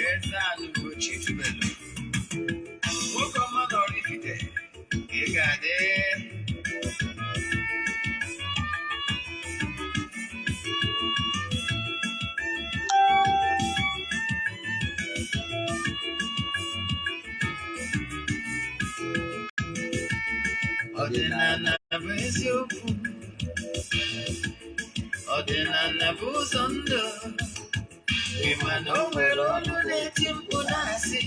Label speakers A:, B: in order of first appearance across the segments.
A: Ezeana Ugochi Tubelu. Welcome on Oraifite. Ọdịnala bụ eziokwu. Ọdịnala bụ ụzọ ndụ. Ịma na o nwere olu na-eti mkpu na-asị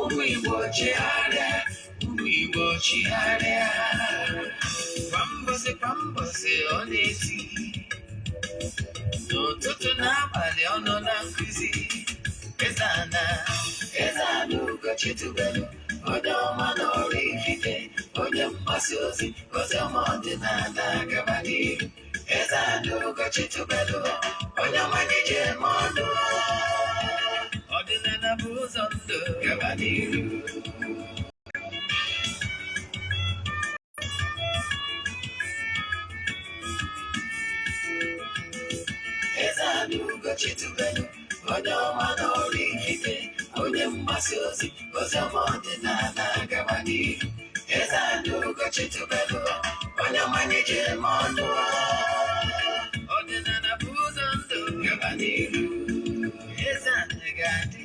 A: ụmụ Igbo chigharịa, ụmụ Igbo chigharịa. Kwa mbọsị ọ na-eti, n'ụtụtụ n'abalị ọ nọ na nkụzi. Ezeana Ugochi Tubelu, onye ọma na Oraifite, onye mgbasa ozi ọma ọdịnala gaba n'ihu. Ezeana Ugochi Tubelu, onye ọma na-eje eme ọnụ. Ọdịnala bụ ụzọ ndụ gaba n'ihu. Ezeana Ugochi Tubelu, onye ọma na Oraifite, onye mgbasa ozi ọma ọdịnala gaba n'ihu. Ezeana Ugochi Tubelu, onye ọma na-eje eme ọnụ. Ọdịnala bụ ụzọ ndụ gaba n'ihu. Ezeana ga-adị,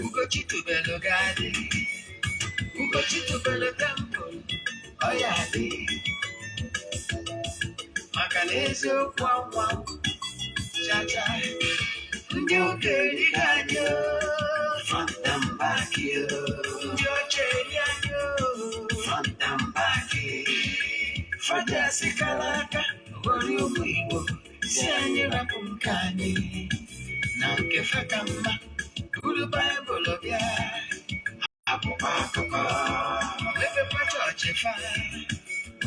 A: Ugochi Tubelu ga-adị, Ugochi Tubelu temple ọ ya adị. Maka na eziokwu anwa chacha, ndị ụka erighị anyị front and back, ndị ọcha eri anyị front and back. Fada si kara aka were ụmụ Igbo si anyị rapụ nke anyị na nke fa ka mma. Buru Baịbụl bịa, akwụkwọ akụkọ, mepekwa chọọchị fa,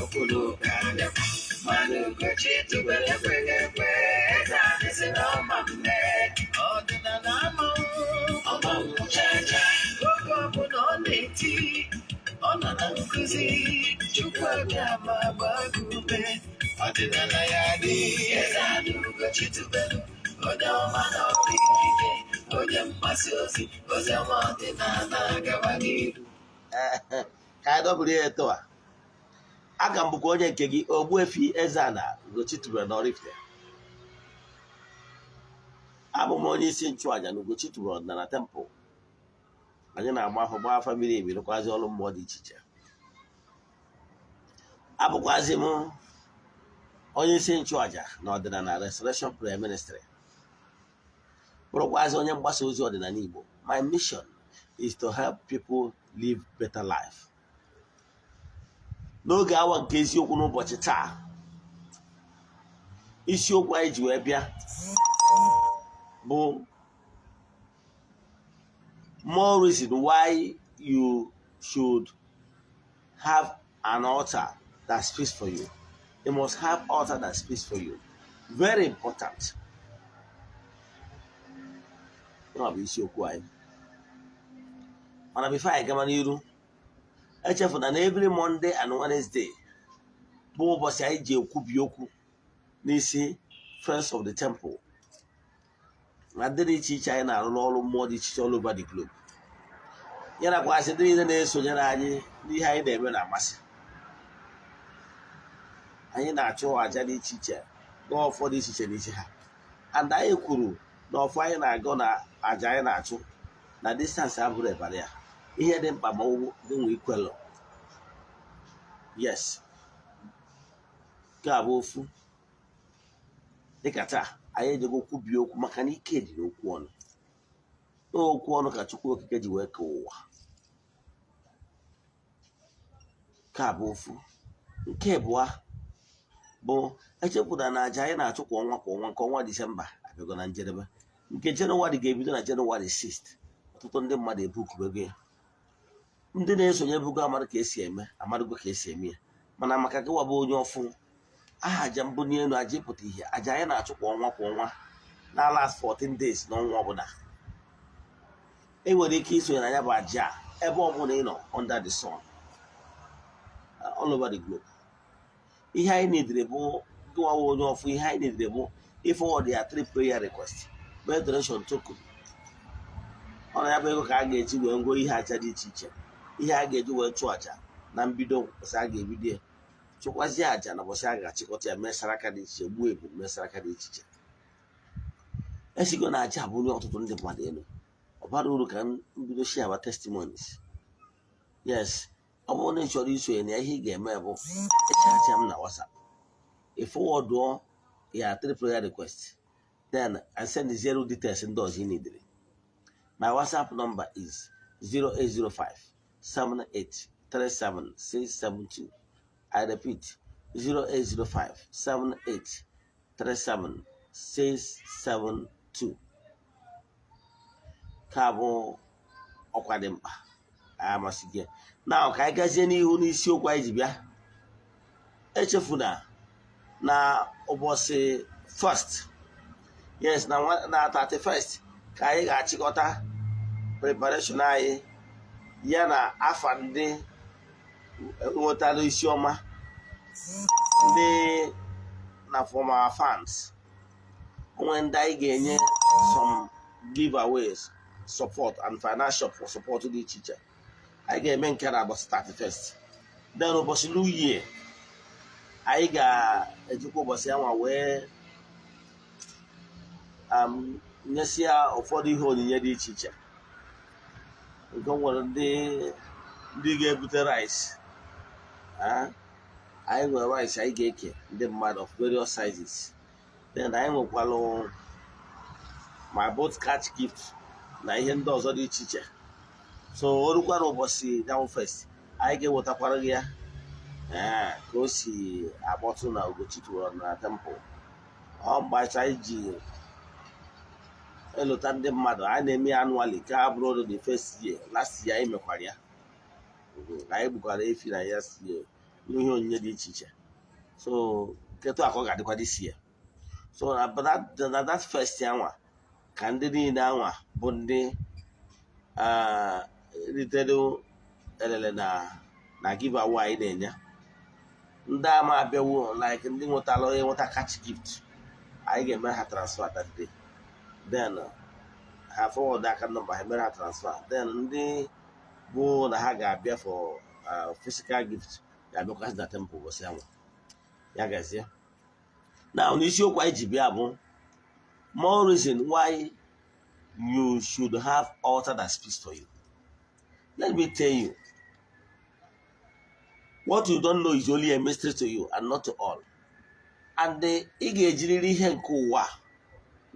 A: okpuru ụka bịakwa. Mana Ugochi Tubelu ekweghị ekwe. Ezeana si na ọma mme, ọdịnala ọma nwụchacha. Oge ọbụla ọ na-eti, ọ nọ na nkụzi. Chukwu abịama gbago ume, ọdịnala ya dị. Ezeana Ugochi Tubelu, onye ọma na Oraifite, onye mgbasa ozi ọma ọdịnala gaba n'ihu.
B: Ka anyị dọbụrụ ya eto a. Aga m bụkwa onye nke gị, Ogbuefi Ezeana Ugochi Tubelu na Oraifite. Abụ m onye isi nchụaja na Ugochi Tubelu ọdịnala temple. Anyị na-agba afọ gbaa afa miri emi, rụkwazi ọrụ mmụọ dị iche iche. Abụkwazi m onye isi nchụaja na ọdịnala Restoration Prayer Ministry. Bụrụkwazi onye mgbasa ozi ọdịnala Igbo. My mission is to help people live better life. N'oge awa nke eziokwu n'ụbọchị taa, isiokwu anyị ji wee bịa bụ more reason why you should have an altar that speaks for you. You must have altar that speaks for you. Very important. Ọ bụ isiokwu anyị. Mana before anyị gama n'iru, echefuna na every Monday and Wednesday bụ ụbọchị anyị ji ekwubi okwu n'isi Friends of the Temple na ndị dị iche iche anyị na-arụ n'ọrụ mmụọ dị iche iche all over the globe. Ya na kwasị ndị niile na-esonyere anyị n'ihe anyị na-eme na-amasị. Anyị na-achụ aja dị iche iche n'ọfọ dị iche iche n'iche ha. And anyị kwuru na ọfọ anyị na-agụ na aja anyị na-achụ na distance abụrụ ebara ya. Ihe dị mkpa ma ọ nwe ikwelụ. Yes. Nke a bụ ofu. Dịka taa, anyị ejego kwubie okwu maka na ike dị n'okwu ọnụ. N'okwu ọnụ ka Chukwu Okike ji wee kee ụwa. Nke a bụ ofu. Nke abụọ bụ echepụta na aja anyị na-achụ kwa ọnwa nke ọnwa Disemba abịago na njedebe. Nke Jenụwarị ga-ebido na Jenụwarị 6th. Ọtụtụ ndị mmadụ ebukubego ya. Ndị na-esonye bugo amadụ ka esi eme, amadụgo ka esi eme ya. Mana maka gịwa bụ onye ọfụ, aha aja mbụ n'elu aja ịpụta ihe, aja anyị na-achụ kwa ọnwa na last 14 days n'ọnwa ọbụla. Enwere ike isonye na ya bụ aja ebe ọbụla ị nọ under the sun, all over the globe. Ihe anyị nidere bụ gụwawa onye ọfụ, ihe anyị nidere bụ ịfọwọd ya 3 prayer request mee donation token. Ọ na ya bụ ego ka a ga-eji wee ngwo ihe aja dị iche iche, ihe a ga-eji wee chụọ aja na mbido ụbọchị a ga-ebido ya, chụkwazie aja na ụbọchị a ga-achịkọta ya mesara aka dị iche, gbuo ebu mesara aka dị iche iche. Esigo na aja bụ onye ọtụtụ ndị mmadụ elu. Ọ bara uru ka mbido share testimonies. Yes, ọ bụrụ na ị chọrọ isonye na ihe ị ga-eme bụ echacha m na WhatsApp, forward ya 3 prayer request, then I send 0 details ndị ọzọ ị nidere. My WhatsApp number is 0805-7837672. I repeat, 0805-7837672. Ka bụ ọkwa dị mkpa amasị gị. Na ka anyị gazie n'ihu n'isiokwu anyị ji bịa. Echefuna na ụbọchị 1st, yes, na 31st ka anyị ga-achịkọta preparation anyị ya na afa ndị nwetara isi ọma, ndị na from our fans. Onwe ndị anyị ga-enye some giveaways, support and financial support dị iche iche. Anyị ga-eme nke na ụbọchị 31st. Then ụbọchị New Year anyị ga-ejikwa ụbọchị anwa wee nyesịa ụfọdụ ihe onyinye dị iche iche. Nke nwere ndị ga-ebute rice. Anyị nwere rice anyị ga-eke ndị mmadụ of various sizes. Then anyị nwekwalụ my boat catch gift na ihe ndị ọzọ dị iche iche. So o rukwara ụbọchị January 1st anyị ga-ewetakwara gị ya ka o si akpọtụ na Ugochi tụrụ na temple. Ọ mgbacha anyị ji elota ndị mmadụ. Anyị na-eme ya annually ka abụrụ the first year. Last year anyị mekwara ya, anyị gbukwara efi na ya sie n'ihe onyinye dị iche iche. So ketu akọ ga-adịkwa this year. So na that first anwa ka ndị niile anwa bụ ndị ritere elele na giveaway anyị na-enye. Ndị ama abịawo like ndị nweta catch gift, anyị ga-eme ha transfer that day. Then ha forward aka nọmba ha mere ha transfer. Then ndị bụ na ha ga-abịa for physical gift ga-abịakwasị na temple ụbọchị anwa ya gazie. Now n'isiokwu anyị ji bịa bụ more reason why you should have altar that speaks for you. Let me tell you, what you don't know is only a mystery to you and not to all. And ị ga-ejiriri ihe nke ụwa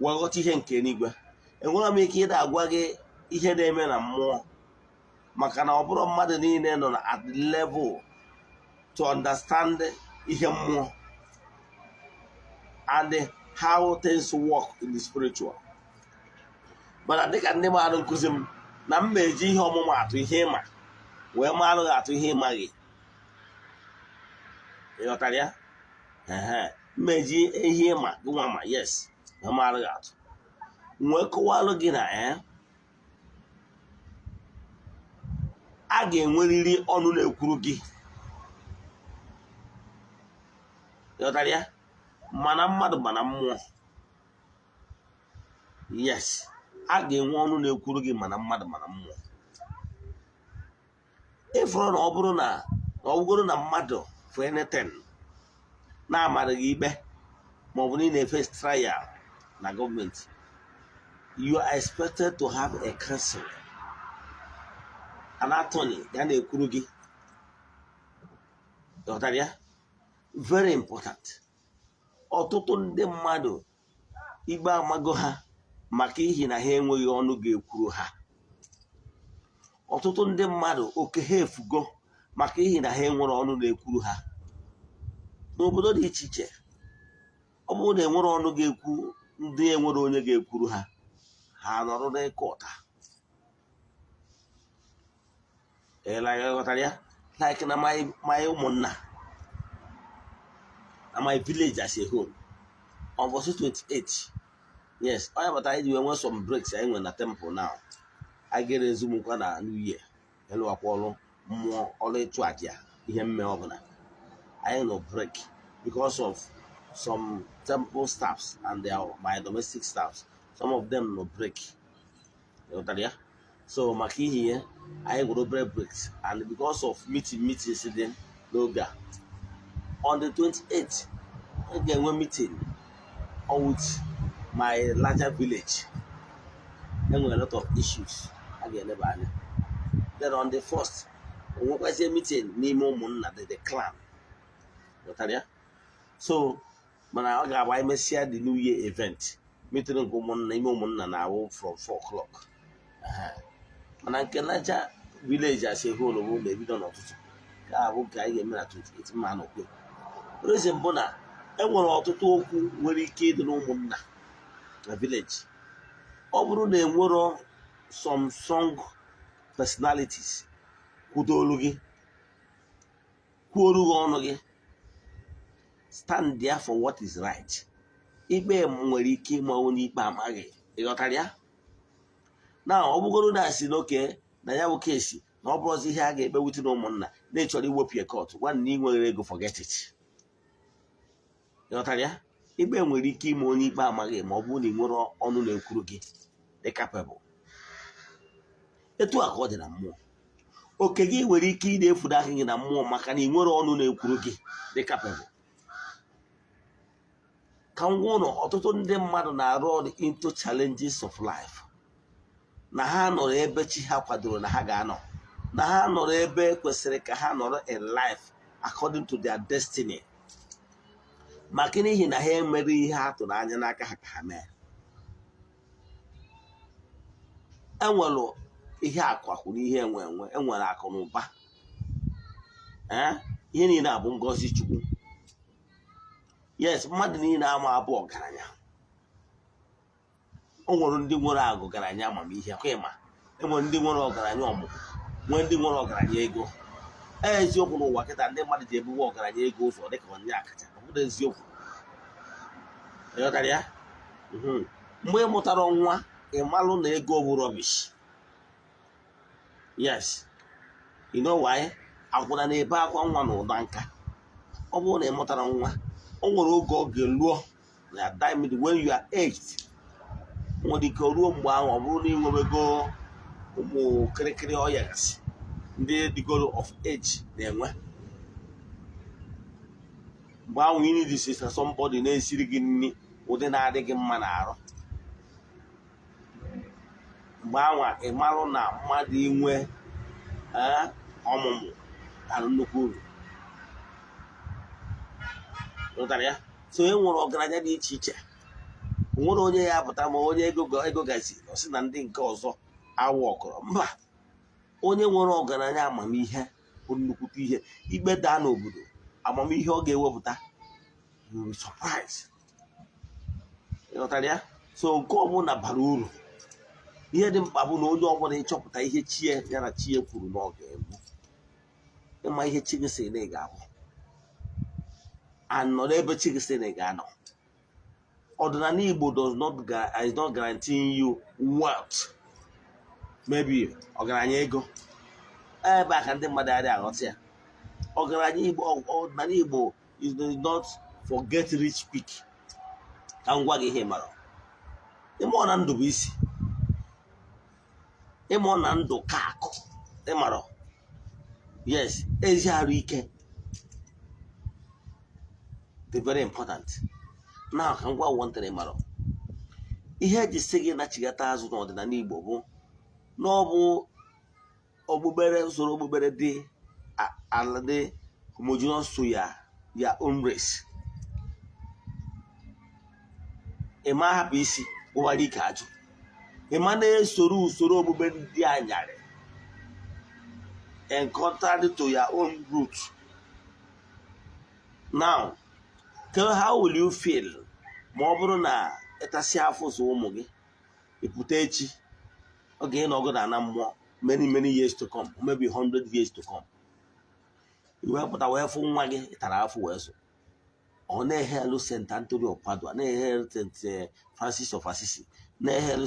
B: wee ghọta ihe nke eluigwe. Enwere m ike ịda agwa gị ihe na-eme na mmụọ, maka na ọ bụrụ mmadụ niile nọ na at the level to understand ihe mmụọ and how things work in the spiritual. Mana dịka ndị mmadụ nkụzi m na m eji ihe ọmụmụ atụ ihe ịma wee mmadụ ga-atụ ihe ịmaghị. Ịghọtara ya? Mmeji ihe ịma gị nwa ma yes na mmadụ ga-atụ nwee kọwalụ gị na a ga-enwerịrị ọnụ na-ekwuru gị. Ịghọtara ya? Mana mmadụ mana mmụọ. Yes, a ga-enwe ọnụ na-ekwuru gị mana mmadụ mana mmụọ. Ịfụrụ na ọ bụrụ na mmadụ for anything na-amara gị ikpe maọbụ na ị na-efe trial na gọọmenti, you are expected to have a counsel, an attorney ga na-ekwuru gị. Ịghọtara ya? Very important. Ọtụtụ ndị mmadụ igbe amago ha maka ihi na ha enweghị ọnụ ga-ekwuru ha. Ọtụtụ ndị mmadụ oke ha efugo maka ihi na ha enwere ọnụ na-ekwuru ha. N'obodo dị iche iche, ọ bụrụ na enwere ọnụ ga-ekwu ndị enwere onye ga-ekwuru ha, ha nọrọ n'ịkọ ụta. Ịghọtara ya? Like na my ụmụnna na my village as a whole, on verse 28, Yes, I but I do want some breaks. I went at temple now. I get a zoom na New Year. Hello, Apollo. More only twakia. Here, Melbourne. I ain't no break because of some temple staffs and my domestic staffs. Some of them no break. You know that? So Maki here, I ain't gonna break breaks. And because of meeting incident, Loga. On the 28th, again we're meeting out my larger village. And a lot of issues. Again, then on the 1st, we was a meeting Nemo Munna, the clan. You know that? So, I got why me share the New Year event. Meeting go Nemo Munna now from 4 o'clock. And I can village as a whole of maybe don't know to. I won't carry a minute to it, man. Okay. Reason Bona, and one or two where he killed no Munna, a village. Over the were some strong personalities. Kudolugi, Kurugonogi, stand there for what is right. Ibe nwere ike ịma onye ikpe amaghị ịghọtara ya na ọ bụgoro na asị n'oke na ya bụ kesi na ọ bụrụzi ihe a ga-ekpe wute na ụmụnna na-echọrọ iwepụ ya kọt nwanne ị nwere ego forget it ịghọtara ya ikpe nwere ike ime onye ikpe amaghị ma ọ bụrụ na ị nwere ọnụ na-ekwuru gị dị capable etu a ka ọ dị na mmụọ oke gị nwere ike ị na-efudo aka gị na mmụọ maka na ị nwere ọnụ na-ekwuru gị dị capable ka ngwa ụlọ ọtụtụ ndị mmadụ na-arụ ọrụ into challenges of life na ha nọrọ ebe chi ha kwadoro na ha ga-anọ na ha nọrọ ebe kwesịrị ka ha nọrọ in life according to their destiny maka n'ihi na ha emere ihe ha tụrụ anya n'aka ha ka ha mee enwere ihe akwakwụ na ihe enwere akụ na ụba ihe niile abụ ngọzi Chukwu. Yes, mmadụ niile ama abụ ọgaranya o nwere ndị nwere agụ ọgaranya amamihe kwa ịma enwere ndị nwere ọgaranya ọmụmụ nwee ndị nwere ọgaranya ego eziokwu n'ụwa kịta ndị mmadụ ji ebuwe ọgaranya ego ụzọ dịka onye akacha ọ bụrụ eziokwu ịghọtara ya mgbe ị mụtara nwa ịmalụ na ego bụ rubbish. Yes, you know why? Akwụna na-ebe akwa nwa na ụda nka ọ bụrụ na ị mụtara nwa o nwere oge ọ ga-eluo na diamond when you are aged nwere ike ruo mgbe ahụ ọ bụrụ na ị nwebego ụmụ kịrịkịrị ọya gasị ndị dịgoro of age na-enwe mgbe ahụ ị need na somebody na-esiri gị nri ụdị na-adịghị mma n'arụ mgbe ahụ ị marụ na mmadụ inwe ọmụmụ bara nnukwu uru ụtara ya so e nwere ọgaranya dị iche iche nwere onye ya apụta ma onye ego gazi ọ sị na ndị nke ọzọ awụ ọkọrọ mba onye nwere ọgaranya amamihe bụ nnukwute ihe ikpe daa n'obodo amamihe ọ ga-ewepụta you will be surprised ịghọtara ya so nke ọbụla bara uru ihe dị mkpa bụ na onye ọbụla ịchọpụta ihe chie ya na chie kwuru na ọ ga-egbu ịma ihe chi gị sị na ị ga-abụ anọ n'ebe chi gị sị na ị ga-anọ ọdịnala Igbo is not guaranteeing you wealth maybe ọgaranya ego ebe a ka ndị mmadụ adịghị aghọta ya ọgaranya Igbo ọdịnala Igbo is not forget rich quick ka m gwa gị ihe mara ịmụ na ndụ bụ isi ịmụ na ndụ ka akụ ịmara yes ezi arụ ike dị very important na ka m gwa wọntere mara ihe eji sị gị nachigata azụ n'ọdịnala Igbo bụ na ọ bụ okpukpere usoro okpukpere dị ala dị homogeneous to ya own race ịma hapụ isi ụwara ike ajụ ịma na-esoro usoro okpukpe ndị anyarị and contrary to your own root. Now how will you feel ma ọ bụrụ na ịtasị afọ so ụmụ gị ịpụta echi oge ị nọgụ na mmụọ many years to come maybe 100 years to come iwe pụta wee fụ nwa gị ịtara afọ wee so ọ na-ehelu St. Anthony of Padua, na-ehelu St. Francis of Assisi, na-ehelu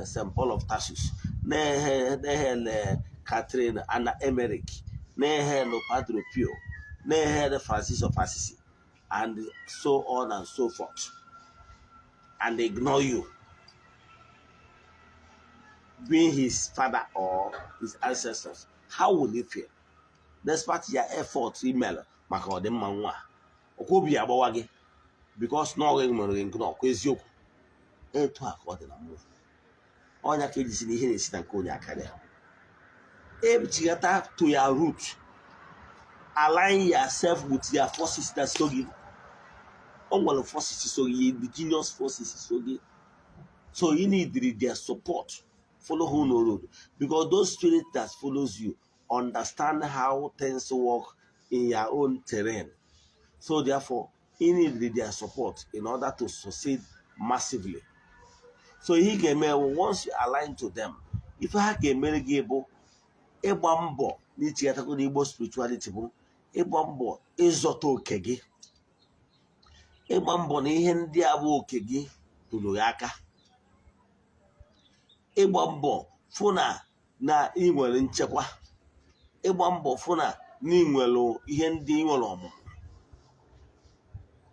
B: St. Paul of Tarsus, na-ehelu Catherine Anna Emmerich, na-ehelu Padre Pio, na-ehelu Francis of Assisi, and so on and so forth, and ignore you being his father or his ancestors, how will he feel? Despite your effort email maka ọdịmma nwa okobi agbawa gị because na ọgụ nwere nke na eziokwu etu a ka ọ dị na mmụọ ọnya ka ejisi na ihe na-esi na nke onye akarịa ebichigata to your root, align yourself with your forces that so gị o nwere forces so gị indigenous forces so gị, so you need their support. Follow who no road, because those spirits that follows you understand how things work in your own terrain. So therefore, you need their support in order to succeed massively. So he came once you align to them. If I can make able a bambo, Igbo spirituality, a bambo is oto kegi. A bambo ni hendi abu kegi to Luyaka. Ịgba mbọ fụ na ị nwere nchekwa, ịgba mbọ fụ na ị nwere ihe ndị nwere ọmụmụ,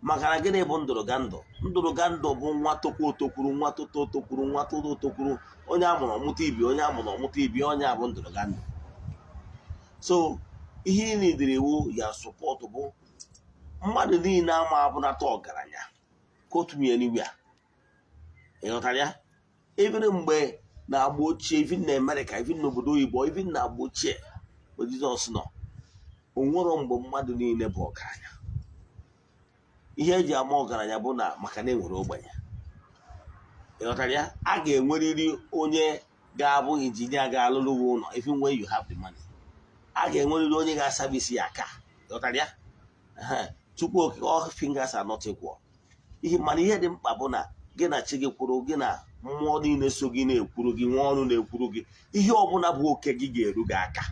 B: maka na gịnị bụ ndụrụgandụ? Ndụrụgandụ bụ nwa tokwu otokwuru, nwa toto otokwuru, nwa toto otokwuru, onye amụrụ ọmụta ibi, onye amụrụ ọmụta ibi, onye abụ ndụrụgandụ. So ihe ị na-edere iwu ya sọpọtụ bụ mmadụ niile ama abụnata ọgaranya kotumie anywhere. Ịghọtara ya? Even mgbe na-agba ochie, even na America, even n'obodo oyibo, even na-agba ochie bụ Jizọs nọ, o nwere mgbe mmadụ niile bụ ọgaranya. Ihe eji ama ọgaranya bụ na maka na enwere ogbenye. Ịghọtara ya? A ga-enwerịrị onye ga-abụ injinia ga-alụrụ gị ụlọ, even when you have the money. A ga-enwerịrị onye ga-asabisi ya aka. Ịghọtara ya? Chukwu okike, all fingers are not equal. Mana ihe dị mkpa bụ na gị na chi gị kwuru, gị na mmụọ niile so gị na-ekwuru gị, nwa ọnụ na-ekwuru gị, ihe ọbụla bụ oke gị ga-eru gị aka.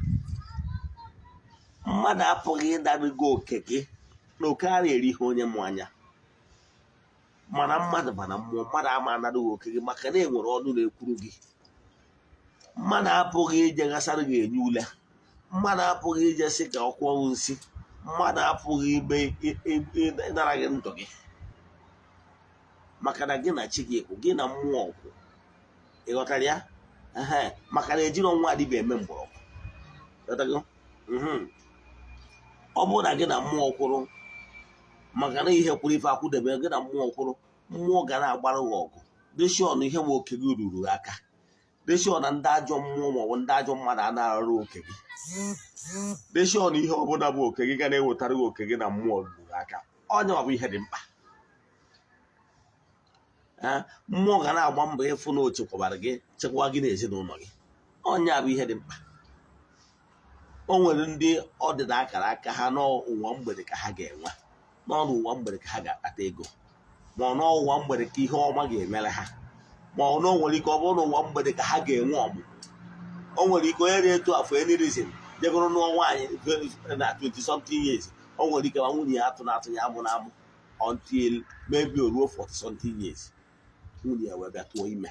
B: Mmadụ apụghị ịdarịgo oke gị na oke a na-eri ihe onye mụ anya, mana mmadụ mana mmụọ, mmadụ ama anaghị oke gị maka na enwere ọnụ na-ekwuru gị. Mmadụ apụghị ije gasara gị enye ule, mmadụ apụghị ije sị ka ọ kwụọ nsị, mmadụ apụghị ịnara gị ndụ gị maka na gị na chi gị ekwu, gị na mmụọ ọkwụ. Ịghọtara ya? Maka na ejiri ọnwa adịba eme mgbọrọgwụ. Ọ bụrụ na gị na mmụọ kwụrụ, maka na ihe kwuru ife akwụdebe, gị na mmụọ kwụrụ, mmụọ ga na-agbara gị ọgụ. Deshọn ihe nwe oke gị ruru aka, deshọn na ndị ajọ mmụọ maọbụ ndị ajọ mmadụ a na-arụ oke gị, deshọn ihe ọbụla bụ oke gị ga na-ewetara gị oke gị na mmụọ ruru aka. Onye ọ bụ ihe dị mkpa. Mmụọ ga na-agba mbọ ịfụ na o chekwabara gị, chekwa gị na ezinụlọ gị. Onye a bụ ihe dị mkpa. O nwere ndị ọdịda akara aka ha n'ụwa mgbede ka ha ga-enwe, n'ọnụ ụwa mgbede ka ha ga-akpata ego, ma ọ n'ụwa mgbede ka ihe ọma ga-emere ha, ma ọ nwere ike ọ bụrụ n'ụwa mgbede ka ha ga-enwe ọmụmụ. O nwere ike onye na-eto afọ enirizen jegoro n'ọnwa anyị na 20 something years, o nwere ike ma nwunye ya atụ na-atụ ya amụ na amụ until maybe o ruo 40 something years, nwunye ya wee bịa tụọ ime.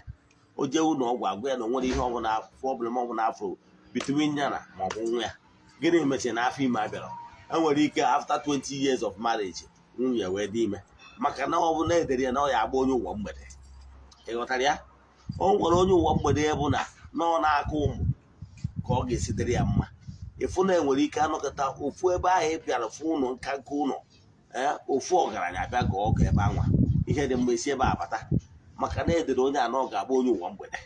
B: O jee ụlọ ọgwụ agwa ya na o nwere ihe ọbụla problem ọbụla afọ between ya na maọbụ nwa ya. Gịnị mechara na afọ ime abịara? Enwere ike after 20 years of marriage nwunye wee dị ime, maka na ọ bụ na edere ya na ọ ya agba onye ụwa mgbede. Ịghọtara ya? O nwere onye ụwa mgbede ya bụ na ọ na-akụ ụmụ ka ọ ga-esitere ya mma. Ịfụ na enwere ike anọkọta ofu ebe ahụ ị bịara fụ ụlọ nka nke ụlọ, ofu ọgaranya abịa gụọ ọgụ ebe anwa, ihe dị mma esi ebe a bata, maka na edere onye anọ ga-agba onye ụwa mgbede.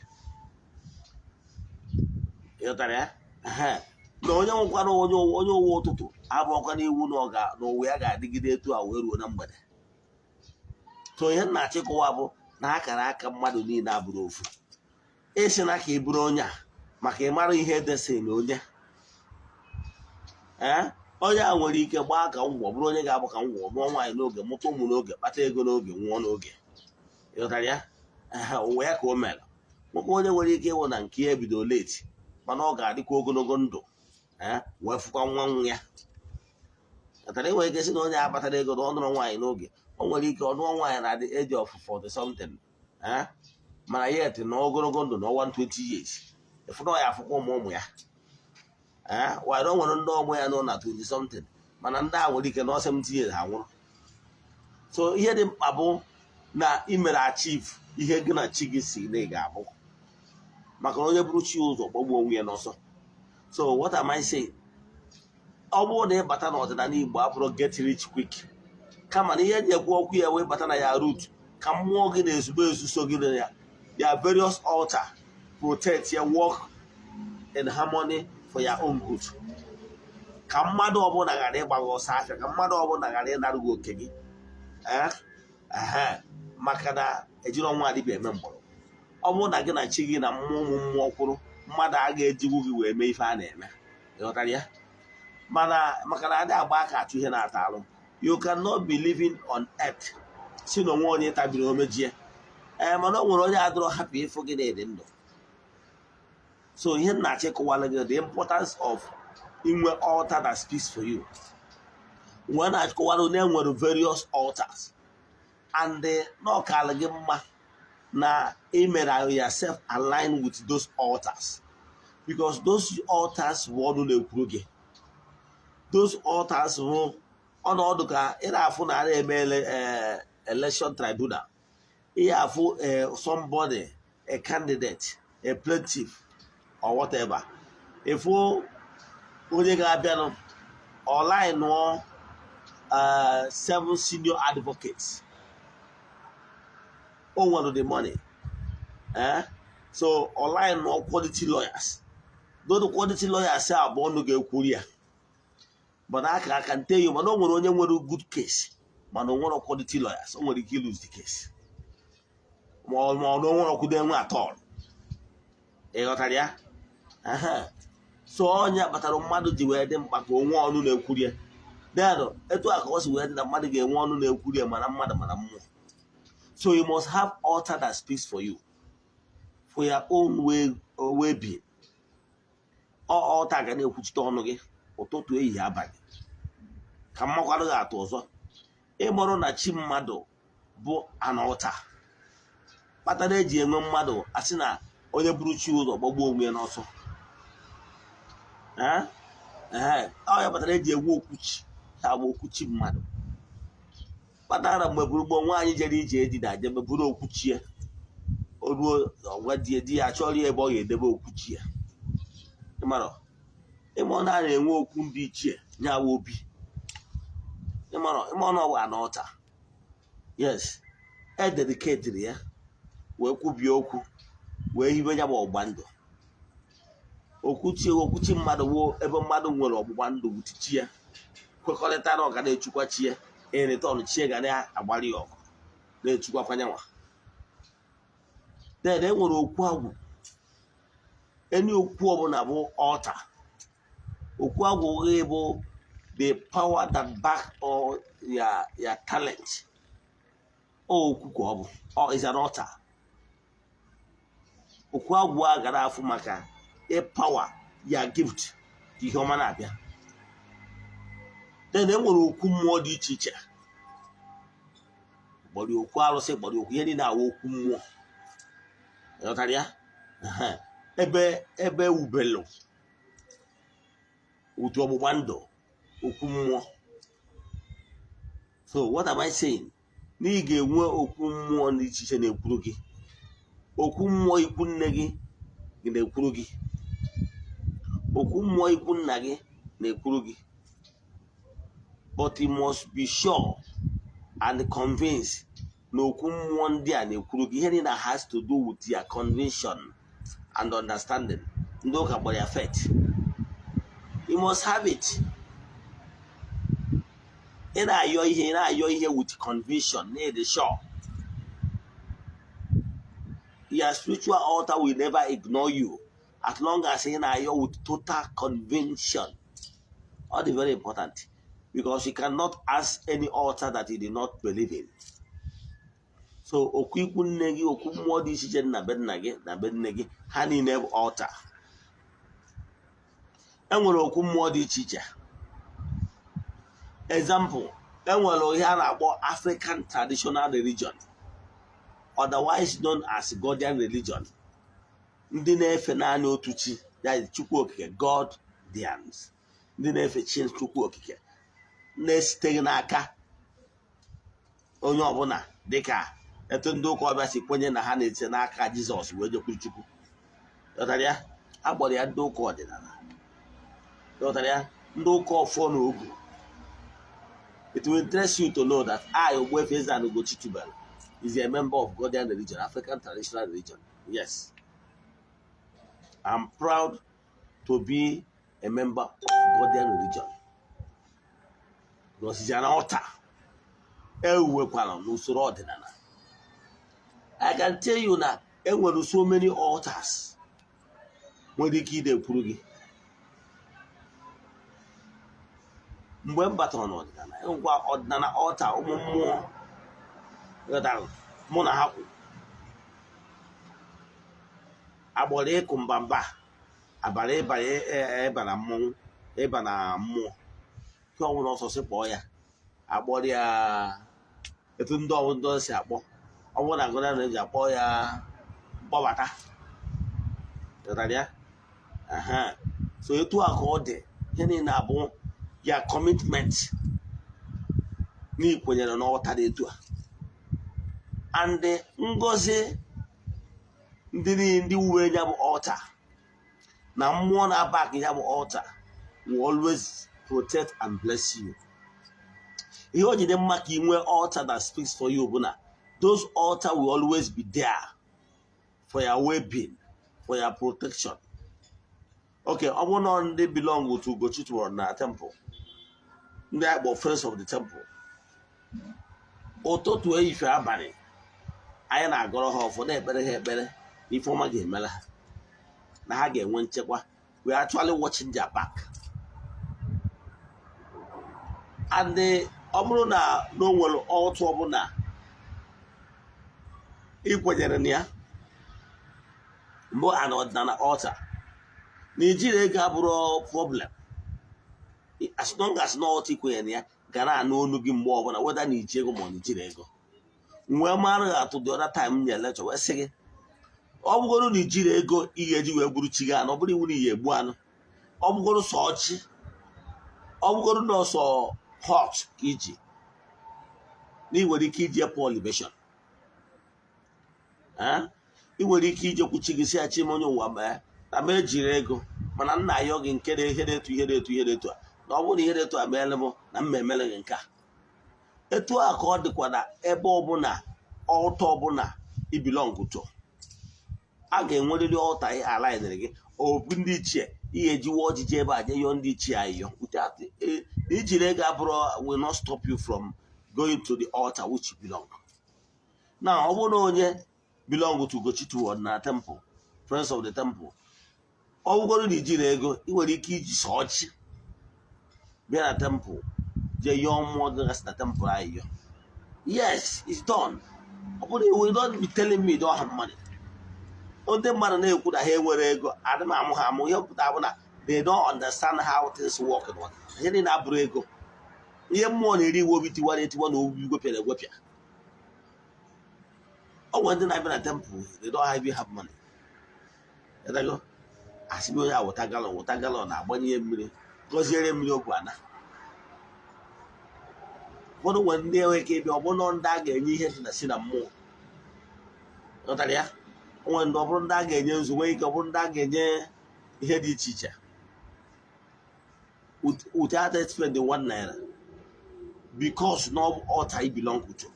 B: Ịghọtara ya? Na onye nwekwara onye ụwa ụtụtụ abụọkwa n'iwu na ụwa ya ga-adịgide etu a wee ruo na mgbede. So ihe na-achịkọwa bụ na akara aka mmadụ niile abụrụ ofu. Esi na ka ị bụrụ onye a maka ịmara ihe edesịrị na onye onye a nwere ike gbaa ka ngwọ, bụrụ onye ga-agba ka ngwọ, mụọ nwaanyị n'oge, mụta ụmụ n'oge, kpata ego n'oge, nwụọ n'oge. Ịghọtara ya? Ụwa ya ka o mere. Nwoke onye nwere ike ịwụ na nke ya ebido leti, mana ọ ga-adịkwa ogologo ndụ wee fụkwa nwa nwa ya. atara enwere ike si na onye akpatara ego na ọ nụrụ nwaanyị n'oge o nwere ike ọnụọ nwaanyị na the age of 40 something mana yet na ogologo ndụ na 120 years efu na ya afụkwa ụmụ ya wado nwere ndị ọgbọ ya nọ na 20 something mana ndị a nwere ike na 70 years ha nwụrụ. So ihe dị mkpa bụ na imere achieve ihe gị na chi gị si na ị ga-abụ maka na onye bụrụ chi ụzọ gbagbuo onwe ya n'ọsọ. So what am I saying? Ọ bụrụ na ịbata n'ọdịnala Igbo abụrụ get rich quick kama na ihe ji ekwu okwu ya wee bata na ya root ka mmụọ gị na-ezugbo ezuso gị na ya their various altar protect ya work in harmony for your own good. Ka mmadụ ọbụla ghara ịgba gị ọsọ afịa, ka mmadụ ọbụla ghara ịnara gị oke gị maka na ejiri ọnwa adịbịa eme mgbọrọ. Ọ bụrụ na gị na chi gị na mmụọ ụmụ mmụọ kwụrụ mmadụ a ga-ejigwu gị wee mee ife a na-eme, ịghọtara ya? Mana maka na adị agba aka achụ ihe na-ata alụ, you cannot be living on earth si na onwe onye tabiri omejie mana o nwere onye adịrọ hapụ ịfụ gị na-ede ndụ. So ihe na-achị kụwara gị the importance of inwe altar that speaks for you. When I kụwara na enwere various altars and na ọkala gị mma na imere yourself align with those altars because those altars bụ ọnụ na-ekwuru gị. Those altars bụ ọnọdụ ka ị na-afụ na a na-eme election tribunal, ị afụ somebody, a candidate, a plaintiff or whatever, ịfụ onye ga-abịanụ online nụọ 7 senior advocates o nwere the money so online nụọ quality lawyers. Those quality lawyers abụọ ọnụ ga-ekwuru ya but I can tell you mana o nwere onye nwere good case mana o nwere quality lawyers o nwere ike lose the case ma ọ nwere ọkwụdo enwe atọl. Ịghọtara ya? So onye kpatara mmadụ ji wee dị mkpa ka onwe ọnụ na-ekwuri ya then etu a ka ọ si wee dị na mmadụ ga-enwe ọnụ na-ekwuri ya mana mmadụ mana mmụọ. So you must have altar that speaks for you for your own well-being. Altar ga na-ekwuchite ọnụ gị ụtụtụ ehihie abalị ka mmakwara gị atụ ọzọ. Ịmụrụ na chi mmadụ bụ an altar kpatara eji enwe mmadụ asị na onye bụrụ chi ụzọ gbagbuo onwe ya n'ọsọ. Ọ ya kpatara eji egwu okwuchi ya bụ okwuchi mmadụ. Kpatara mgbe burugbo nwaanyị jere ije eji na-aje meburu okwuchi ya o ruo ọgwa di ya chọrọ ya ebe ọ ga-edebe okwuchi ya. Ịma na a na-enwe okwu ndị ichie nyawa obi ịma na ọ bụ an altar. Yes, dedicate ya wee kwubie okwu wee hibe ya bụ ọgbụgba ndụ. Okwuchi mmadụ wụ ebe mmadụ nwere ọgbụgba ndụ wutichi ya kwekọrịta na ọ ga na-echukwa chi ya eretọn chi ga na-agbari ya ọgụ na-echukwakwanye nwa. Then e nwere okwu agwụ. Any okwu ọbụla bụ altar. Okwu agwụ bụ the power that back all your talent. Okwu ka ọ bụ is an altar. Okwu agwụ a gara afụ maka power your gift the ihe ọma na-abịa. Then e nwere okwu mmụọ dị iche iche. Gbọrọ okwu arụsị, gbọrọ okwu ihe niile awụ okwu mmụọ. Ịghọtara ya? Ebe ubelu otu ọgbụgba ndụ okwu mmụọ. So what am I saying? Na ị ga-enwe okwu mmụọ dị iche iche na-ekwuru gị. Okwu mmụọ ikwu nne gị na-ekwuru gị. Okwu mmụọ ikwu nna gị na-ekwuru gị. But you must be sure and convinced na okwu mmụọ ndị a na-ekwuru gị. Ihe niile has to do with your conviction and understanding. Ndị ụka gbara ya faith. You must have it. Ị na-ayọ ihe with conviction, na-ede sure. Your spiritual altar will never ignore you as long as ị na-ayọ with total conviction. All the very important because you cannot ask any altar that you do not believe in. So okwu ikwu nne gị, okwu mmụọ dị iche iche na be nna gị na be nne gị ha niile bụ altar. Enwere okwu mmụọ dị iche iche. Example, enwere ihe a na-akpọ African traditional religion, otherwise known as Guardian religion. Ndị na-efe naanị otu chi, ya Chukwu Okike, God Dians. Ndị na-efe chi Chukwu Okike na-esiteghị n'aka onye ọbụla, dịka etu ndị ụka ọbịa si kwenye na ha na-esite n'aka Jizọs wee jekwuru Chukwu. Dọtara ya, agbọrọ ya ndị ụka ọdịnala. Dọtara ya, ndị ụka ọfọ na ogu. It will interest you to know that I, Ogbuefi Eze-Ana Ugochi Tubelu, is a member of Guardian religion, African traditional religion. Yes. I'm proud to be a member of Guardian religion. Because it's an altar. I can tell you now, there were so many altars. When they kill the Purugi. Mgbe m batara n'ọdịnala, ngwa ọdịnala ọta ụmụ mmụọ mụ na ha kwụ agbọrọ ịkụ mbamba abara ịba na mmọnwụ, ịba na mmụọ nke ọnwụrụ ọsọsị kpọọ ya agbọrọ ya etu ndị ọbụla si akpọ ọnwụ na agụna na-eji akpọ ya mkpọbata. So etu a ka ọ dị, ihe niile abụ ya commitment n'ikwenyere n'ọta dị etu a. And ngozi ndị uwe ya bụ altar na mmụọ na-abak ya bụ altar will always protect and bless you. Ihe o jide mma ka inwe altar that speaks for you bụ na those altar will always be there for your well-being, for your protection. Okay, ọ bụrụ na ndị belong to Ugochi Tubelu na temple, ndị akpọ friends of the temple, ụtụtụ ehihie abalị anyị na-agọrọ ha ụfọdụ ekpere ha ekpere ife ọma ga-emela ha, na ha ga-enwe nchekwa. We are actually watching their back. And ọ bụrụ na o nwere ọtụ ọbụla ikwenyere na ya mbụ an ọdịnala altar, Nigeria ego abụrụ problem. As long as na ọtụ ikwenyere na ya ga na-anụ olu gị mgbe ọbụla, weda na iji ego ma ọ na-ejiri ego. Mgbe mara atụ the other time nye lecture wee sị gị ọ bụgoro na ijiri ego ị ga-eji wee gburu chi gị anụ, ọ bụrụ iwu na iyi egbu anụ, ọ bụgoro sọ ọchị, ọ bụgoro na ọsọ hot ka iji na ị nwere ike iji pụọ libation. Ị nwere ike ije kwuchi gị si achị m onye ụwa mee na m ejiri ego mana nna ayọ gị nke ihe detu a na ọ bụrụ na ihe detu a meele m na mma emele gị nke a. Etu a ka ọ dịkwa na ebe ọbụla ọta ọbụla ibilọngụ to, a ga-enwerịrị ọta ala nyere gị obu ndị ichie ihe ejiwe ojiji ebe a je yọọ ndị ichie ayọ. Ijiri ego abụrụ will not stop you from going to the altar which you belong. Now, ọ bụrụ na onye belong to Ugochi Tubelu na temple, friends of the temple, ọ bụgoro na ijiri ego ị nwere ike iji sọọchi bịa na temple je yọọ mmụọ dịgasị na temple ayọ. Yes, it's done. Ọ bụrụ you will not be telling me you don't have money. Ndị mmadụ na-ekwu na ha enwere ego, adị m amụ ha amụ, ihe pụta bụ na they don't understand how things work. Ihe niile abụrụ ego. Ihe mmụọ na-eri iwe obi tiwara etiwa na obi gwepịara egwepịa. Ọ nwere ndị na-abịa na temple, they don't even have money. Asị m onye a wụta galọn na-agbanye mmiri gọziere mmiri ogwu ana. Ụfọdụ nwere ndị enwe ike ịbịa, ọ bụrụ na ndị a ga-enye ihe dị na si na mmụọ. Ghọtara ya? O nwere ndị ọ bụrụ ndị a ga-enye nzu, nwee ike ọ bụrụ ndị a ga-enye ihe dị iche iche without spending 1 naira because no altar you belong to.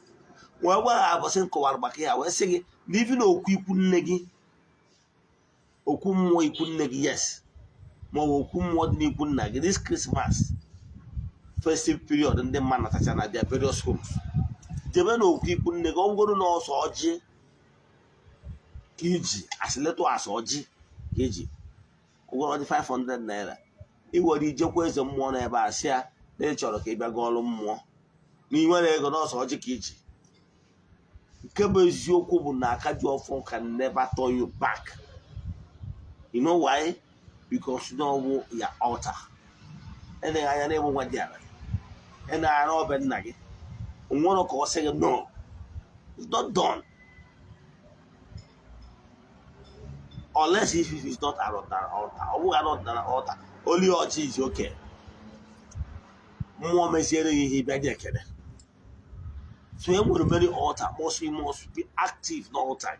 B: Wee gwa ha abọsị nkọwara maka ya wee sị gị na ibi na okwu ikwu nne gị, okwu mmụọ ikwu nne gị, yes, ma ọ bụ okwu mmụọ dị n'ikwu nna gị. This Christmas festive period ndị mmadụ natacha na their various homes, jebe na okwu ikwu nne gị. Ọ bụrụ na ọsọ ọjị ka iji asịletụ asọ ọjị ka iji ụgwọ ọjị 500 naira, ị nwere ijekwa eze mmụọ n'ebe a sị ya na ị chọrọ ka ị bịa gaa ọrụ mmụọ na ị nwere ego n'ọsọ ọjị ka iji. Nke bụ eziokwu bụ na aka ji ọfọ can never turn you back. You know why? Because you know your altar. And then I never went there. and I know Ben Nagi. And one of course saying no, it's not done. Unless if it's not an altar. Only Ochi is okay. More messiah he begged. So when many altar must be active, not altar.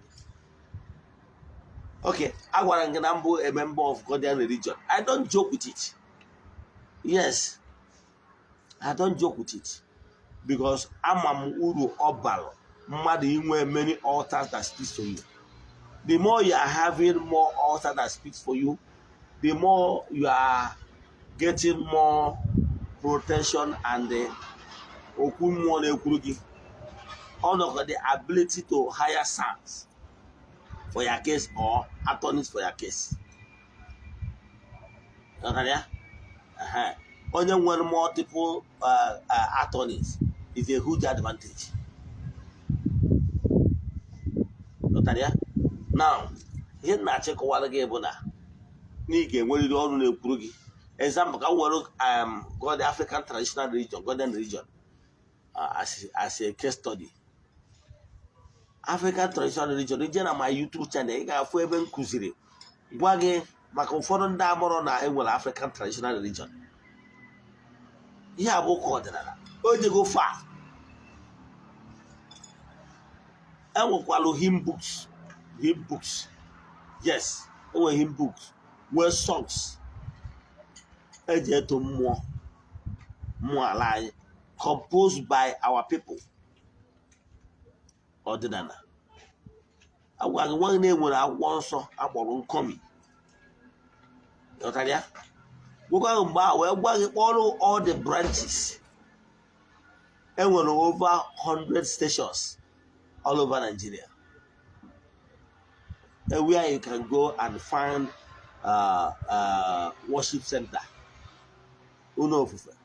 B: Okay, I want to a member of Ghanaian religion. I don't joke with it. Yes, I don't joke with it. Because I'm uru obalo. Mmadụ inwe many altars that speaks for you. The more you are having more altars that speaks for you, the more you are getting more protection and the ability to hire sons for your case or attorneys for your case. Okay? Only when multiple attorneys is a huge advantage. Now, here na check what again, Bona. Nige, when you don't know Krugi. Example, I work got the African traditional religion, Golden religion, as a case study. African traditional religion, region on my YouTube channel, you got 4 even Kuziri. Wage, Macofon Damoro na African traditional religion. You have book order. Oh, they go far. And we call hymn books. Hymn books. Yes, we hymn books. Were songs. More alive, composed by our people. Ordinana. I was one name when I once saw our coming. Otalia. We're going to follow all the branches. And we're over 100 stations all over Nigeria. And where you can go and find worship center. Uno fufe.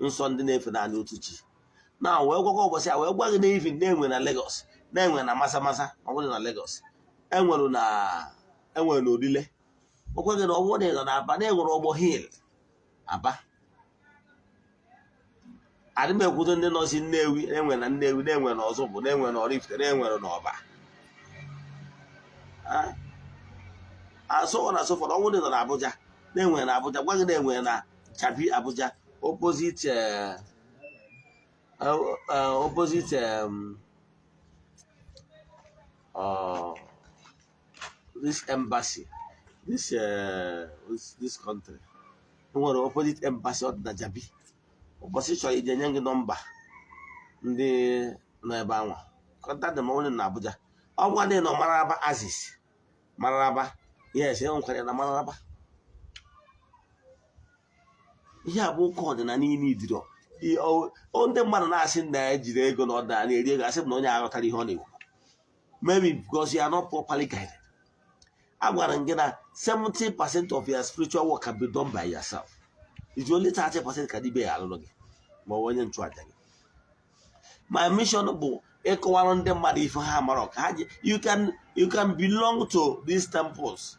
B: Sunday night na n'otuchi. Now we go go say we gwa na even na-enwe na Lagos. Na-enwe na Masa, ọ bụrụ na Lagos. Enwere na Odile. Okwa gị na ọ bụrụ na Aba na-enwere Ogbo Hill. Aba. Adị m ekwudo ndị nọ si Nnewi, na-enwe na Nnewi, na-enwe na Ozugbo, na-enwe na Oraifite, na-enwe na Ọba. And so on and so forth. Ọ bụrụ na Abuja, na-enwe na Abuja, gwa gị na-enwe na Chabi Abuja. Opposite this embassy, this country. What opposite embassy of Najabi? Opposition is the young number. The Nabawa. Contact them only in Abuja. I want to know Maraba Aziz. Maraba. Yes, you don't call it Maraba. Yeah, won't call the Nani need it. On the man asking that Jirego or Danny, I said, no, I honey. Maybe because you are not properly guided. I'm going to get 70% of your spiritual work can be done by yourself. It's only 30% can be alone. But when you try that, my mission echo around them, but if you can belong to these temples.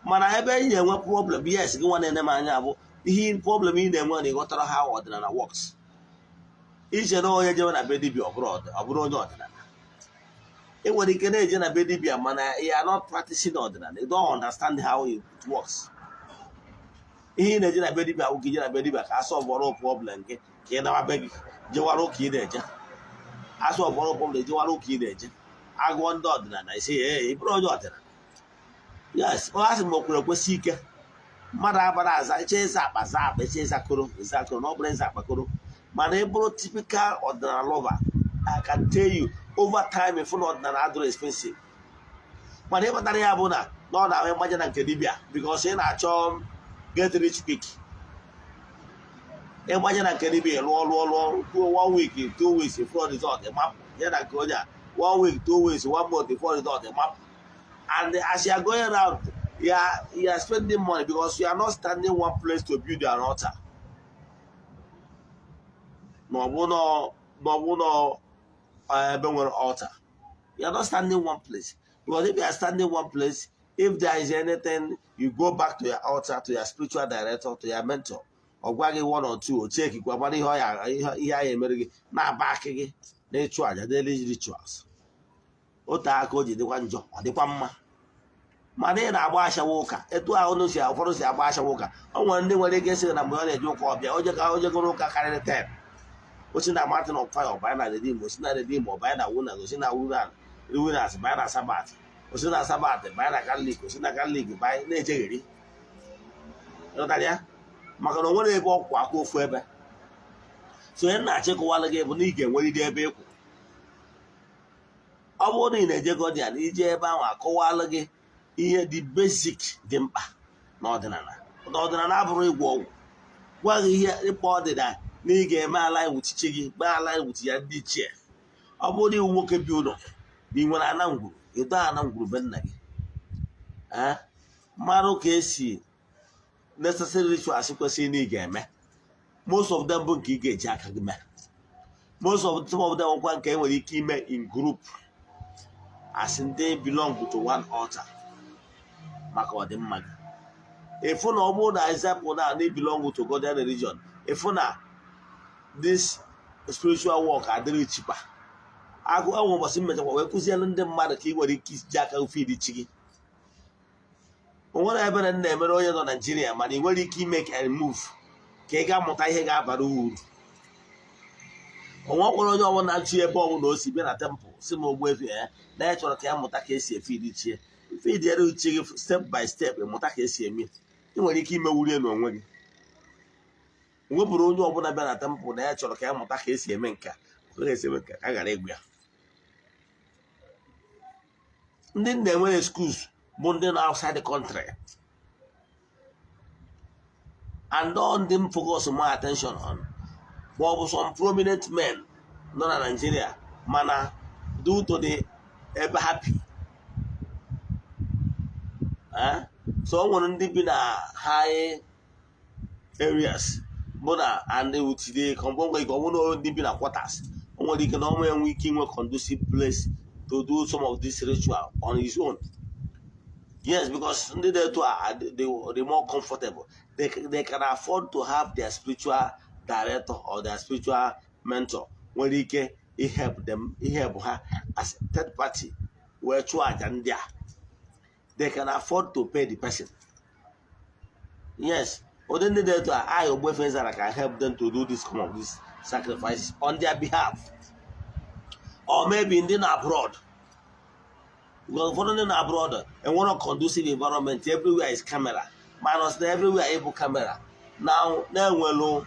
B: Mana ebe you have problem, yes, go on in the man. The problem in them when you got how ordinary works. Each and all you have a baby abroad, not. It was the Canadian a baby, man, you are not practicing ordinary. They don't understand how it works. In a baby, I will give you a baby back. I saw a problem. Can I beg Jawaro kid? I saw a problem, Jawaro kid. I go on dot and I say, hey, bro, daughter. Yes, well, as a seeker. Madabaras, I chase up as up, I chase a coro, no brains up a coro. Manable typical or the lover. I can tell you, over time, if not than other expensive. Whatever that I have, not I imagine a Cadibia, because in our charm, get rich quick. Imagine a Cadibia, long, 1 week, 2 weeks before the thought, the map. Yet I go there 1 week, 2 weeks, 1 month before the thought, the map. And as you are going around, you are spending money because you are not standing one place to build an altar. No altar. You are not standing one place. Because if you are standing one place, If there is anything, you go back to your altar, to your spiritual director, to your mentor. Or one or two, or check it. Back again. They try the daily rituals. Otako did the one job, or the one. Mane na-agba ashawoka etu ahụ no si ụfọdụ si agba ashawoka o nwere ndị nwere ike sị na mgbe ọ na-eje ụka ọbịa oje goro ụka karịrị 10 osi na Martin of Fire ọbanye na redim osi na redim ọbanye na wuna osi na winas banye na sabat osi na sabat banye na katọlik osi na katọlik banye na-ejegheri ya maka na o nwere ebe ọkwụ aka ofu ebe so onye na-achịkọwala gị bụ na ị ga-enwerịrị ebe ịkwụ ọ bụrụ na ị na-eje godian ije ebe ahụ akọwala gị ihe dị basic dị mkpa n'ọdịnala abụrụ ịgwọ ọgwụ gwa gị ihe ịkpọ ọdịnala na ị ga-eme ala iwuchichi gị gbaa ala iwuchi ya ndị ichie ọ bụrụ iwu nwoke bi ụlọ na ị nwere ana ngwuru edo ana ngwuru be nna gị marụ ka esi necessary rituals kwesịrị na ị ga-eme most of them bụ nke ị ga-eji aka gị mee most of them ọkwa nke enwere ike ime in group as they belong to one altar maka ọdịmma gị efu na ọ bụrụ na example na they belong to Godian religion efu na this spiritual work adịrị chipa agụ enwe ụbọchị mmechakwa wee kụziere ndị mmadụ ka ị nwere ike iji aka feed chi gị o nwere ebe na na-emere onye nọ Naijiria mana ị nwere ike ime ka move ka ị ga-amụta ihe ga-abara uru onwe kwere onye ọbụla na-achụ ebe ọbụla o si bịa na temple si m Ogbuefi na ya chọrọ ka ya mụta ka esi efid chie ifid uche gị step by step mụta ka esi eme ị nwere ike ime wurie n'onwe gị nwebụrụ onye ọbụla bịa na temple na ya chọrọ ka ya mụta ka esi eme nka ka ghara egwu ya ndị na-enwere schools bụ ndị nọ outside the country and all them focus more attention on but some prominent men nọ na Nigeria mana due to the ebe happy so o nwere ndị bi na high areas bụ na and utide kọmgbe ike ọ bụrụ ndị bi na quarters o nwere ike na ọnwa enwe ike inwe conducive place to do some of this ritual on his own. Yes, because they more comfortable. They can afford to have their spiritual director or their spiritual mentor when he can help them, he help her as a third party. Where they can afford to pay the person. Yes, or then they I Ogbuefi that can help them to do this kind of these sacrifices on their behalf. Or maybe in the abroad. Because foreign abroad and one of conducive environment everywhere is camera. Minus everywhere able camera. Now well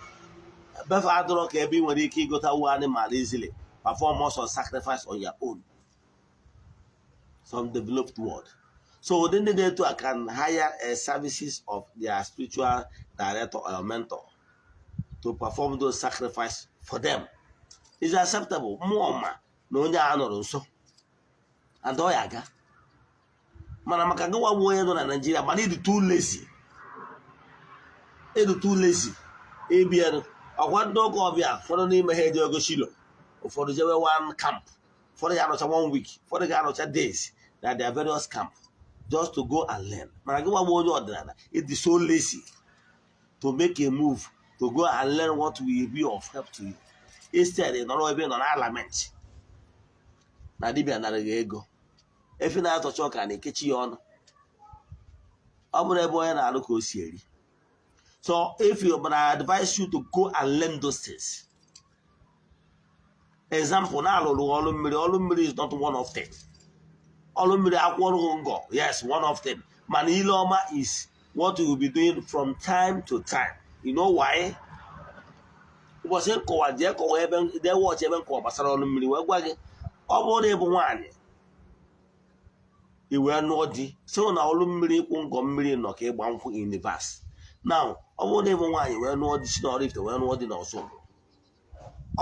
B: better adoro can be when you go to one animal easily. Perform most sacrifice on your own. Some developed world. So then they can hire services of their spiritual director or mentor to perform those sacrifices for them. It's acceptable. More no one so. And Oyaga. Manamaka go away in Nigeria, but it's too lazy. It's too lazy. ABN, I want dog of ya for the name of Head for the one camp, for the other 1 week, for the other days that they are various camp just to go and learn. Managawa, it is so lazy to make a move to go and learn what will be of help to you. Instead, they're not even on element. Nadibia Narego. If you not to choke and catch you on, boy and I look serious. So if you but I advise you to go and learn those things. Example now Olumiri is not one of them. Olumiri go. Yes, one of them. Maniloma is what you will be doing from time to time. You know why? It was in Kowa, they watch even Kowa Olumiri. We're going iwe n'ọdị so na olu mmiri ịkwụ ngọ mmiri nọ ka ịgba nkwụ in the verse. Now ọ bụrụ na ịbụ nwaanyị wee n'ọdị si n'Oraifite wee n'ọdị n'ọsọ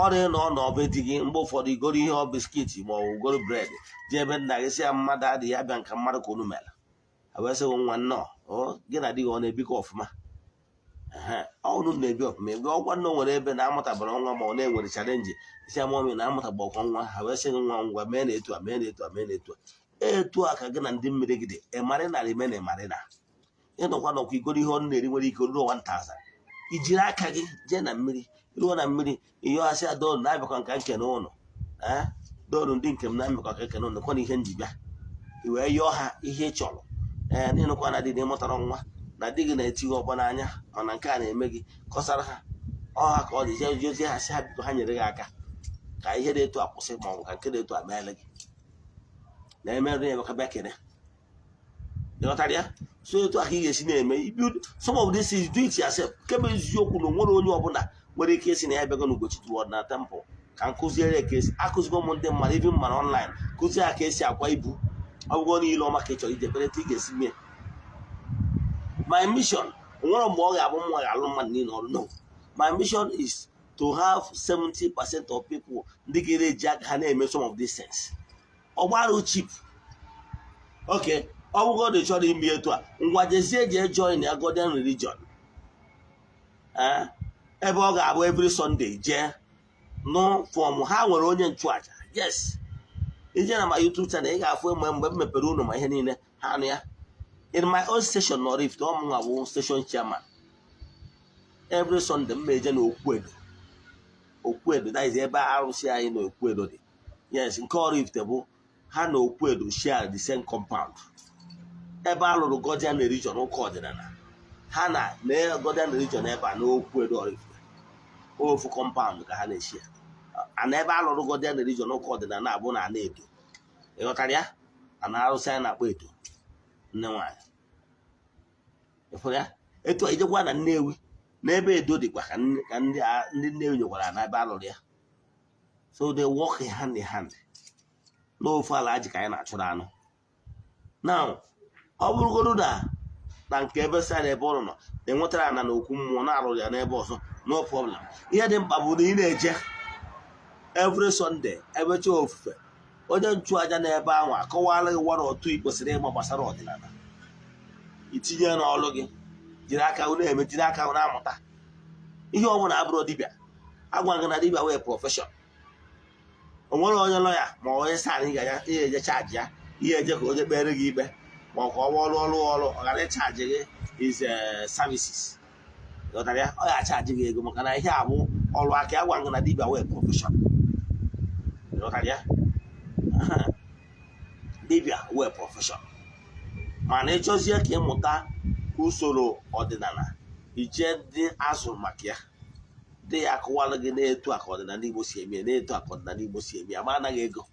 B: ọrịa nọ n'ọbe di gị mgbe ụfọdụ igoro ihe ọ biskiti ma ọ goro bred ji ebe nna gị si ya mmadụ adịghị abịa nka mmadụ ka unu mere wee sị nwa nnọọ gị na di gị ọ na-ebikọ ọfụma ọnụ na-ebi ọfụma ebe ọgwa nọ nwere ebe na-amụtabara nwa ma ọ na-enwere chalenji isi amụmị na-amụtabakwa nwa ha wee sị nwa ngwa mee na etu a mee na etu a mee na etu a etu a ka gị na ndị mmiri gị dị ịmarị na rime na ịmarị na ịnọkwa nọkwa igoro ihe ọ na-eri nwere ike ruo 1000 ijiri aka gị jee na mmiri ruo na mmiri ịyọghasị ya don na-abịakwa nka nkene ụnụ don ndị nke m na-amịkwa ka nkene ụnụ kwana ihe njibịa i wee yọọ ha ihe ị chọrọ n'ịnụkwa na dị na ịmụtara nwa na di gị na-eti gị ọgbọ n'anya mana nke a na-eme gị kọsara ha ọha ka ọ dị jee ozi ha si ha biko ha nyere gị aka ka ihe dị etu a kwụsị ma ọ bụ ka nke dị etu a meele gị na-emerụ ya emeka bịa kene ịghọtara ya so etu a ka ị ga-esi na-eme some of this is do it yourself kebe eziokwu na nwere onye ọbụla nwere ike esi na ya bịago n'Ugochi toward na temple ka nkụziere ka esi akụzigo m ndị mmadụ ibi mmadụ online kụzie ha ka esi akwa ibu ọgwụgwọ niile ọma ka ị chọrọ ije beleta ị ga-esi mee my mission nwere mgbe ọ ga-abụ mma ga-alụ mmadụ niile ọrụ no my mission is to have 70% of people ndị ga-eji aka ha na-eme some of these things ọgbarụ chip oke ọ bụgo dị chọrọ ime etu a ngwa jezie jee join ya Godian religion ebe ọ ga-abụ every Sunday jee nụ fọm ha nwere onye nchụaja yes ije na ma YouTube channel ị ga-afụ mgbe m mepere unu ma ihe niile ha nụ ya in my own station Oraifite ọmụnwa bụ station chairman every Sunday m eje na Okwuedo that is ebe arụsị anyị na Okwuedo dị yes nke Oraifite bụ ha na Okwuedo share the same compound ebe a lụrụ Godian religion ụka ọdịnala ha na Godian religion ebe a na Okwuedo Oraifite ofu compound ka ha na-eshia ana ebe a lụrụ Godian religion ụka ọdịnala abụ na ana edo ịghọtara ya ana arụsị anyị na-akpọ edo nne nwaanyị ịfụrụ ya etu a ijekwa na Nnewi n'ebe edo dịkwa ka ndị Nnewi nyekwara na ebe a lụrụ ya so they work hand in hand n'ofu ala ji ka anyị na-achụrụ anụ now ọ bụrụgodu na nke ebe sa ebe ụlọ nọ enwetara ana na okwu mmụọ na-arụrụ ya n'ebe ọzọ no problem ihe dị mkpa bụ na ị na-eje every Sunday ebe chi ofufe onye nchụaja n'ebe ahụ akọwala gị nwara otu ị kwesịrị ịma gbasara ọdịnala itinye n'ọlụ gị jiri aka na-eme jiri aka na-amụta ihe ọ bụla abụrụ dibịa agwa gị na dibịa wee prọfeshọn o nwere onye lọya ma onye san ị ga-ya ihe eje chaji ya ihe eje ka onye kpere gị ikpe ma ọ ka ọ ọrụ ọ ghara ịchaji gị is services ghọtara ya ọ ga-achaji gị ego maka na ihe abụ ọrụ aka agwa gị na dibịa wee prọfeshọn ghọtara ya dibịa wee prọfeshọn mana ịchọzie ka ịmụta usoro ọdịnala ije dị azụ maka ya dị ya akụwalụ gị na-etu aka ọdịnala Igbo si eme na-etu aka ọdịnala Igbo si eme ama anaghị ego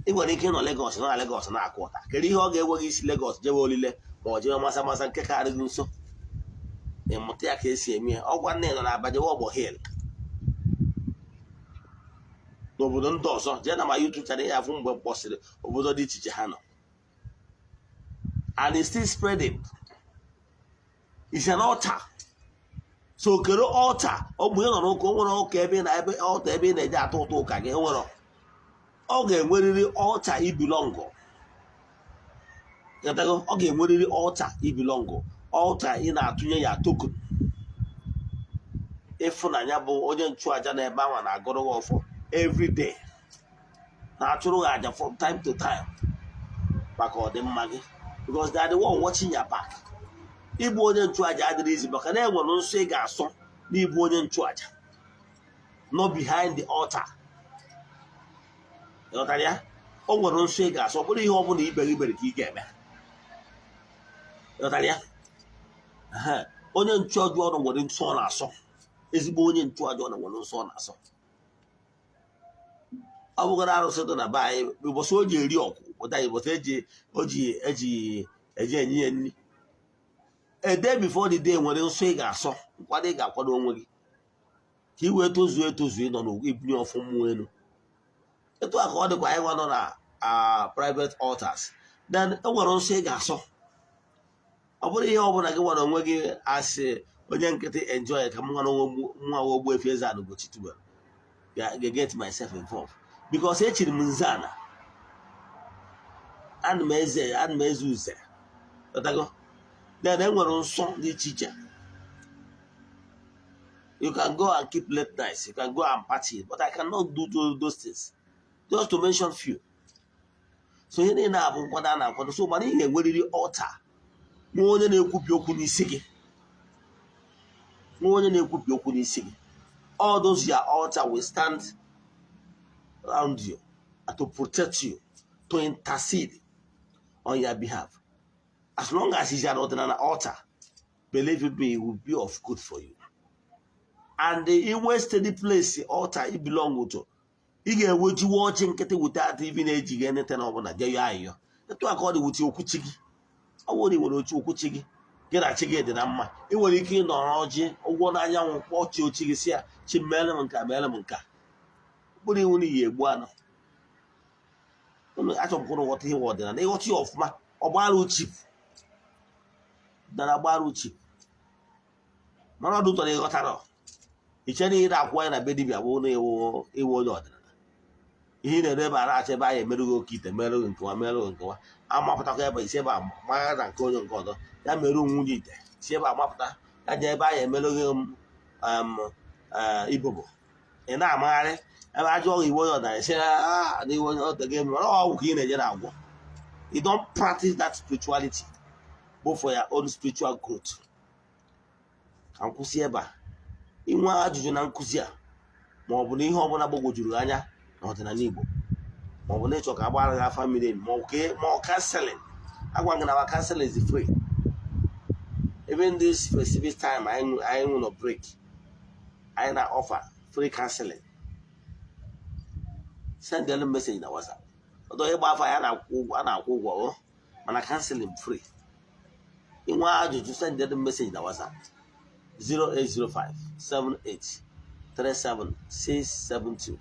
B: ị nwere ike ịnọ Legọs na Legọs na-akụ ụta kedu ihe ọ ga-ewe gị isi Legọs jewe olile ma ọ jewe masa masa nke karị gị nso ịmụta ya ka esi eme ya ọgwa nne nọ na-aba jewe ọgbọ hil n'obodo ndị ọzọ jee na ma YouTube channel ya afụ mgbe mkpọsịrị obodo dị iche iche ha nọ and it's still spreading. It's an altar. So kero altar ọ bụ ịnọ n'ụka o nwere ụka ebe na ebe altar ebe ị na-eje atụ ụtụ ụka gị nwere ọ ga-enwerịrị altar ibilọngụ ọ ga-enwerịrị altar ibilọngụ altar ị na-atụnye ya token ịfụnanya bụ onye nchụaja na ebe ahụ na-agụrụ gị ọfọ every day na-achụrụ gị aja from time to time maka ọdịmma gị because they are the one watching your back. Ịbụ onye nchụaja adịrị izi maka na enwere nsọ ị ga-asọ n'ịbụ onye nchụaja no behind the altar. Ịghọtara ya? O nwere nsọ ị ga-asọ bụrụ ihe ọ bụla ibere ka ị ga-eme. Ịghọtara ya? Onye nchụaja ọnụ nwere nsọ ọ na-asọ. Ezigbo onye nchụaja ọnụ nwere nsọ ọ na-asọ. Ọ bụgara arụsị dị na be anyị ụbọchị o ji eri ọkụ ụda ụbọchị eji enye ya nri a day before the day nwere nsọ ị ga-asọ nkwado ị ga-akwado onwe gị ka ị wee tozuo ịnọ n'ibunye ọfụ mmụọ elu etu a ka ọ dịkwa anyị nwa nọ na private altars then e nwere nsọ ị ga-asọ ọ bụrụ ihe ọ bụla gị nwere onwe gị asị onye nkịtị enjoy ka m nwa nwa Ogbuefi Eze-Ana Ugochi Tubelu ga-get myself involved because echiri m Eze-Ana ana m eze uze then enwere nsọ dị iche iche you can go and keep late nights, you can go and party, but I cannot do those things just to mention few. so ihe niile abụ nkwado a na-akwado so mana ị ga-enwerịrị altar nwa onye na-ekwubi okwu n'isi gị all those your altar will stand around you to protect you, to intercede on your behalf. As long as he's an ordinary altar, believe me, it will be of good for you. And the steady place, the altar, it belongs to. You get what you watching without even aging anything over that. You that's why I call it with your kuchigi. I won't even know your kuchigi. Get a chicken in a it will be king or orgy or one young watch your chigis here. Melamanka. But he only ye one. I don't know what he wanted, and they got you off my Obaru chip. Than a baru chip. Mana do to the got he said it up when a baby won't a word. He never ratchet by a merugo kit, a mellow into a mellow and go. I'm up to by Seba, my than Conan Cotter, that meru wounded. Seba Mapta, and they buy a mellow Ibobo. And I'm married. And I told you what I said, they were not the game. Oh, you don't practice that spirituality, both for your own spiritual growth. Uncle Sieba, in one adjutant Uncle Sia, more than him, Honorable Juliana, not in a neighbor. More than talk about our family, more cancelling. I want our canceling is free. Even this specific time, I want to break. I offer free canceling. Send them a message in the WhatsApp. Although you buy fire and I cancel him free. In one you send them a message in the WhatsApp 0805 78 37 672.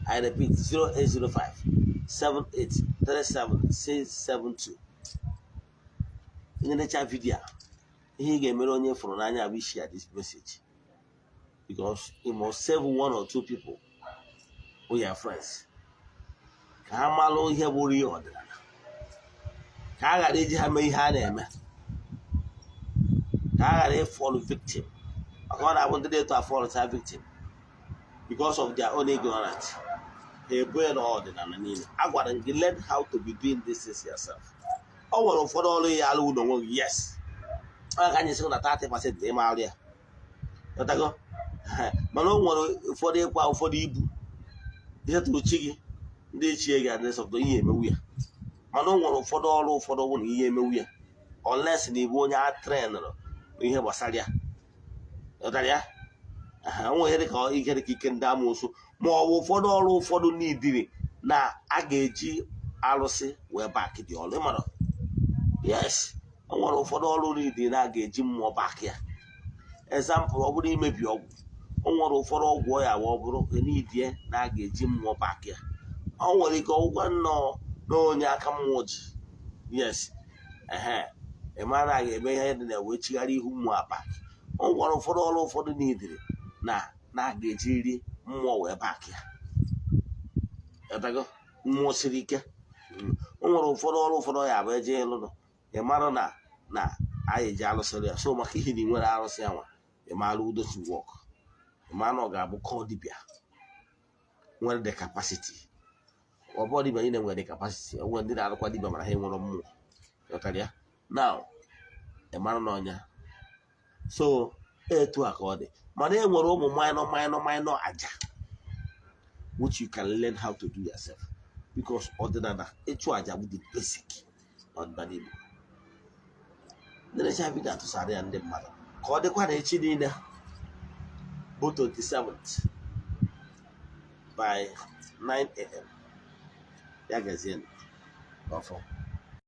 B: I repeat 0805 78 37 672. In the chat video, he gave me on your phone and I will share this message because it must save one or two people. We are friends. Kamalo here will you order. Kaga did you have me hand? Kaga fall victim. I wanted to fall as a victim because of their own ignorance. They burn order and need. I got to learn how to be doing this yourself. Oh, well, for all the Alu, yes. I can say that 30% them out there. But I go, Malo for the Ibu. They have to chiggy. They cheer the rest of the year. I don't want to follow for the 1 year. Unless the one yard trainer, we have a sadia. Otalia, I want to call you get a kick and damn also. More for all for the need. Now, I gauge Alosi, we're back at the old mother. Yes, I want to for all the need. I gauge him more back here. Example, I would maybe I want to follow boy. I will need here. Now gauge him more back here. I want to go one no Nyakamwoji. Yes. A man I may have in a witch whom are back. Oh, one for all for the need. Now get really more way back here. More silike. Oh, for all for the average. A man na I jealous of so much hitting when I was young. A man who doesn't walk. A man or gabo called the beer. Well, the capacity. Or body by where the capacity. I went out of what the man one or more. Now, a man on ya. So, to accord it. My name were minor aja, which you can learn how to do yourself. Because other than that, it's aja with the basic on the name. Then I shall be that to Sari and the mother. Call the quantity dinner, both 27th by 9 a.m. Ezeana.